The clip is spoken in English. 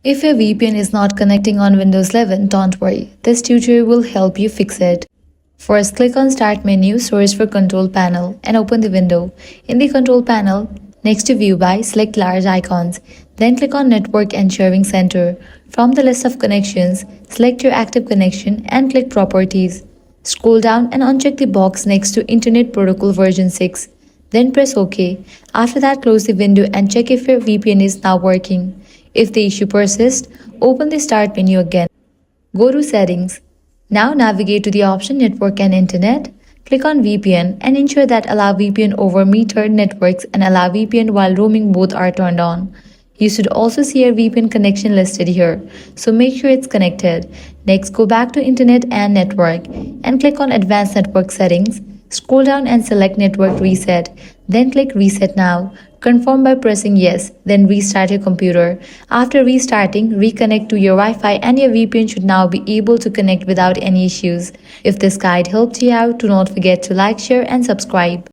If your VPN is not connecting on Windows 11, don't worry. This tutorial will help you fix it. First, click on Start menu, search for Control Panel, and open the window. In the Control Panel, next to View By, select Large Icons. Then click on Network and Sharing Center. From the list of connections, select your active connection and click Properties. Scroll down and uncheck the box next to Internet Protocol version 6. Then press OK. After that, close the window and check if your VPN is now working. If the issue persists, open the Start menu again. Go to Settings. Now navigate to the option Network and Internet. Click on VPN and ensure that Allow VPN over metered networks and Allow VPN while roaming both are turned on. You should also see a VPN connection listed here, so make sure it's connected. Next, go back to Internet and Network and click on Advanced Network Settings. Scroll down and select Network Reset. Then click Reset Now. Confirm by pressing Yes, then restart your computer. After restarting, reconnect to your Wi-Fi and your VPN should now be able to connect without any issues. If this guide helped you out, do not forget to like, share and subscribe.